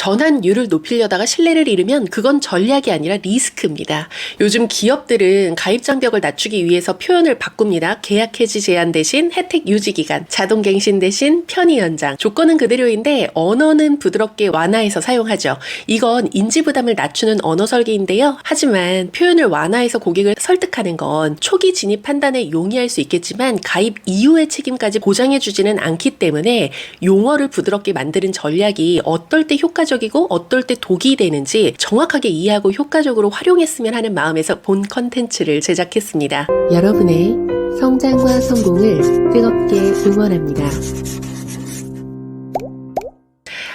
전환율을 높이려다가 신뢰를 잃으면 그건 전략이 아니라 리스크입니다. 요즘 기업들은 가입 장벽을 낮추기 위해서 표현을 바꿉니다. 계약 해지 제한 대신 혜택 유지 기간, 자동 갱신 대신 편의 연장. 조건은 그대로인데 언어는 부드럽게 완화해서 사용하죠. 이건 인지 부담을 낮추는 언어 설계인데요. 하지만 표현을 완화해서 고객을 설득하는 건 초기 진입 판단에 용이할 수 있겠지만 가입 이후의 책임까지 보장해주지는 않기 때문에 용어를 부드럽게 만드는 전략이 어떨 때 효과적이고 어떨 때 독이 되는지 정확하게 이해하고 효과적으로 활용했으면 하는 마음에서 본 컨텐츠를 제작했습니다. 여러분의 성장과 성공을 뜨겁게 응원합니다.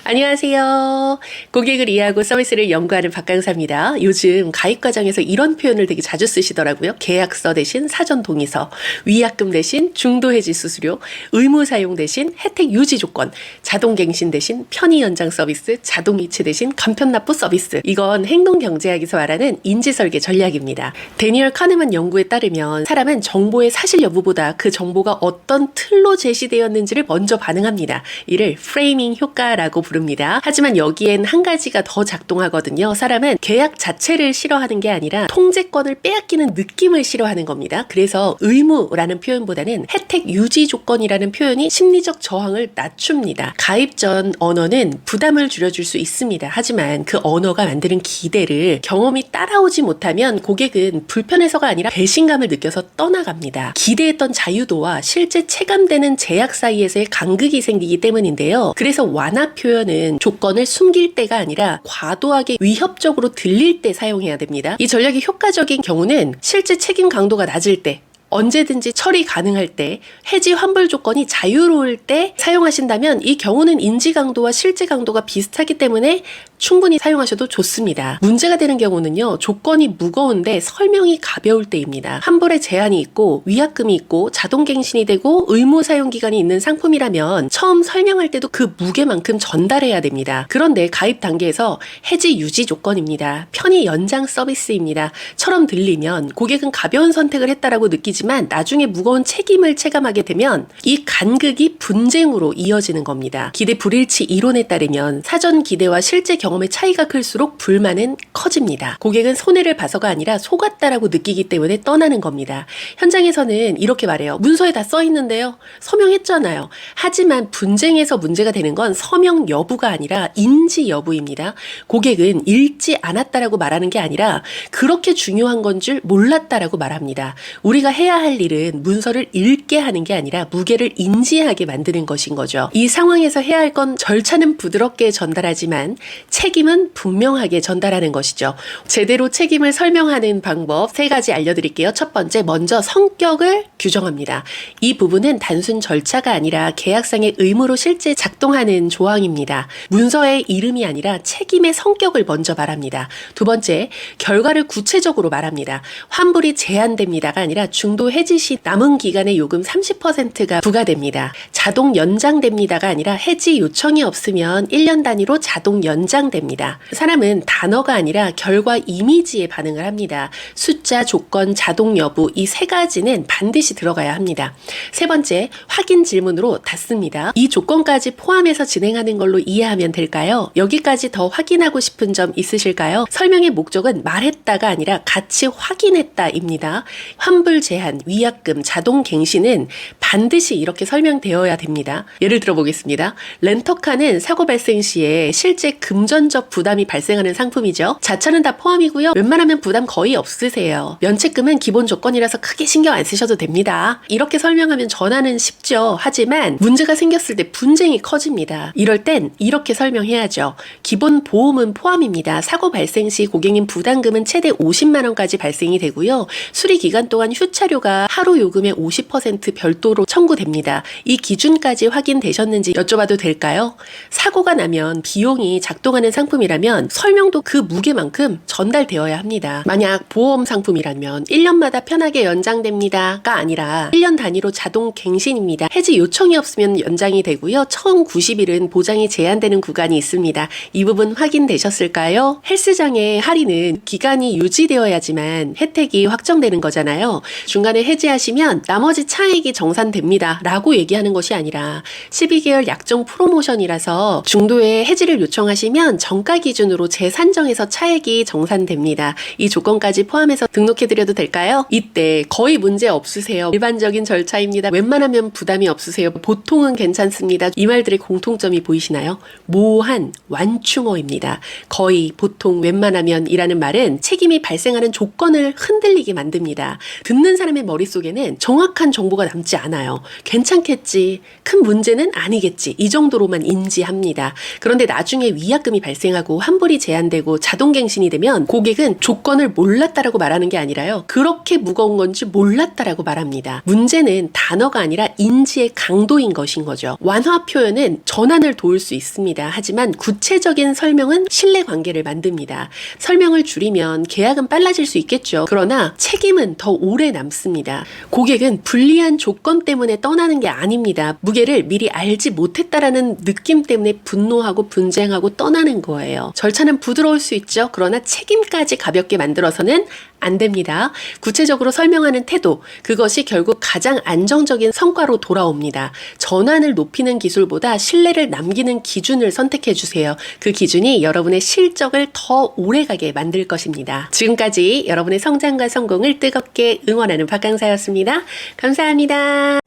안녕하세요. 고객을 이해하고 서비스를 연구하는 박강사입니다. 요즘 가입 과정에서 이런 표현을 되게 자주 쓰시더라고요. 계약서 대신 사전 동의서, 위약금 대신 중도 해지 수수료, 의무 사용 대신 혜택 유지 조건, 자동 갱신 대신 편의 연장 서비스, 자동 이체 대신 간편 납부 서비스. 이건 행동 경제학에서 말하는 인지 설계 전략입니다. 데니얼 카네만 연구에 따르면 사람은 정보의 사실 여부보다 그 정보가 어떤 틀로 제시되었는지를 먼저 반응합니다. 이를 프레이밍 효과라고 부릅니다. 하지만 여기엔 한 가지가 더 작동하거든요. 사람은 계약 자체를 싫어하는 게 아니라 통제권을 빼앗기는 느낌을 싫어하는 겁니다. 그래서 의무라는 표현보다는 혜택 유지 조건이라는 표현이 심리적 저항을 낮춥니다. 가입 전 언어는 부담을 줄여줄 수 있습니다. 하지만 그 언어가 만드는 기대를 경험이 따라오지 못하면 고객은 불편해서가 아니라 배신감을 느껴서 떠나갑니다. 기대했던 자유도와 실제 체감되는 제약 사이에서의 간극이 생기기 때문인데요. 그래서 완화 표현은 조건을 숨길 때가 아니라 과도하게 위협적으로 들릴 때 사용해야 됩니다. 이 전략이 효과적인 경우는 실제 책임 강도가 낮을 때, 언제든지 처리 가능할 때, 해지 환불 조건이 자유로울 때 사용하신다면 이 경우는 인지 강도와 실제 강도가 비슷하기 때문에 충분히 사용하셔도 좋습니다. 문제가 되는 경우는요, 조건이 무거운데 설명이 가벼울 때입니다. 환불에 제한이 있고 위약금이 있고 자동 갱신이 되고 의무 사용 기간이 있는 상품이라면 처음 설명할 때도 그 무게만큼 전달해야 됩니다. 그런데 가입 단계에서 해지 유지 조건입니다, 편의 연장 서비스입니다 처럼 들리면 고객은 가벼운 선택을 했다라고 느끼지만 나중에 무거운 책임을 체감하게 되면 이 간극이 분쟁으로 이어지는 겁니다. 기대 불일치 이론에 따르면 사전 기대와 실제 경험의 차이가 클수록 불만은 커집니다. 고객은 손해를 봐서가 아니라 속았다라고 느끼기 때문에 떠나는 겁니다. 현장에서는 이렇게 말해요. 문서에 다 써 있는데요. 서명했잖아요. 하지만 분쟁에서 문제가 되는 건 서명 여부가 아니라 인지 여부입니다. 고객은 읽지 않았다라고 말하는 게 아니라 그렇게 중요한 건 줄 몰랐다라고 말합니다. 우리가 해야 할 일은 문서를 읽게 하는 게 아니라 무게를 인지하게 만드는 것인 거죠. 이 상황에서 해야 할 건 절차는 부드럽게 전달하지만 책임은 분명하게 전달하는 것이죠. 제대로 책임을 설명하는 방법 3가지 알려드릴게요. 첫 번째, 먼저 성격을 규정합니다. 이 부분은 단순 절차가 아니라 계약상의 의무로 실제 작동하는 조항입니다. 문서의 이름이 아니라 책임의 성격을 먼저 말합니다. 두 번째, 결과를 구체적으로 말합니다. 환불이 제한됩니다가 아니라 중도 해지 시 남은 기간의 요금 30%가 부과됩니다. 자동 연장됩니다가 아니라 해지 요청이 없으면 1년 단위로 자동 연장됩니다. 사람은 단어가 아니라 결과 이미지에 반응을 합니다. 숫자, 조건, 자동 여부 이 3가지는 반드시 들어가야 합니다. 세 번째, 확인 질문으로 닫습니다. 이 조건까지 포함해서 진행하는 걸로 이해하면 될까요? 여기까지 더 확인하고 싶은 점 있으실까요? 설명의 목적은 말했다가 아니라 같이 확인했다입니다. 환불 제한, 위약금, 자동 갱신은 반드시 이렇게 설명되어야 됩니다. 예를 들어 보겠습니다. 렌터카는 사고 발생 시에 실제 금전적 부담이 발생하는 상품이죠. 자차는 다 포함이고요. 웬만하면 부담 거의 없으세요. 면책금은 기본 조건이라서 크게 신경 안 쓰셔도 됩니다. 이렇게 설명하면 전화는 쉽죠. 하지만 문제가 생겼을 때 분쟁이 커집니다. 이럴 땐 이렇게 설명해야죠. 기본 보험은 포함입니다. 사고 발생 시 고객님 부담금은 최대 50만 원까지 발생이 되고요. 수리 기간 동안 휴차료가 하루 요금의 50% 별도로 청구됩니다. 이 기준까지 확인되셨는지 여쭤봐도 될까요? 사고가 나면 비용이 작동하는 상품이라면 설명도 그 무게만큼 전달되어야 합니다. 만약 보험 상품이라면 1년마다 편하게 연장됩니다가 아니라 1년 단위로 자동 갱신입니다. 해지 요청이 없으면 연장이 되고요. 처음 90일은 보장이 제한되는 구간이 있습니다. 이 부분 확인되셨을까요? 헬스장의 할인은 기간이 유지되어야지만 혜택이 확정되는 거잖아요. 중간에 해지하시면 나머지 차액이 정산됩니다 라고 얘기하는 것이 아니라 12개월 약정 프로모션이라서 중도에 해지를 요청하시면 되면 정가 기준으로 재산정에서 차액이 정산됩니다. 이 조건까지 포함해서 등록해드려도 될까요? 이때 거의 문제 없으세요. 일반적인 절차입니다. 웬만하면 부담이 없으세요. 보통은 괜찮습니다. 이 말들의 공통점이 보이시나요? 모호한 완충어입니다. 거의, 보통, 웬만하면 이라는 말은 책임이 발생하는 조건을 흔들리게 만듭니다. 듣는 사람의 머릿속에는 정확한 정보가 남지 않아요. 괜찮겠지, 큰 문제는 아니겠지, 이 정도로만 인지합니다. 그런데 나중에 위약금이 발생하고 환불이 제한되고 자동갱신이 되면 고객은 조건을 몰랐다라고 말하는 게 아니라요, 그렇게 무거운 건지 몰랐다라고 말합니다. 문제는 단어가 아니라 인지의 강도인 것인 거죠. 완화 표현은 전환을 도울 수 있습니다. 하지만 구체적인 설명은 신뢰관계를 만듭니다. 설명을 줄이면 계약은 빨라질 수 있겠죠. 그러나 책임은 더 오래 남습니다. 고객은 불리한 조건 때문에 떠나는 게 아닙니다. 무게를 미리 알지 못했다라는 느낌 때문에 분노하고 분쟁하고 떠나는 거예요. 절차는 부드러울 수 있죠. 그러나 책임까지 가볍게 만들어서는 안 됩니다. 구체적으로 설명하는 태도, 그것이 결국 가장 안정적인 성과로 돌아옵니다. 전환을 높이는 기술보다 신뢰를 남기는 기준을 선택해 주세요. 그 기준이 여러분의 실적을 더 오래가게 만들 것입니다. 지금까지 여러분의 성장과 성공을 뜨겁게 응원하는 박강사였습니다. 감사합니다.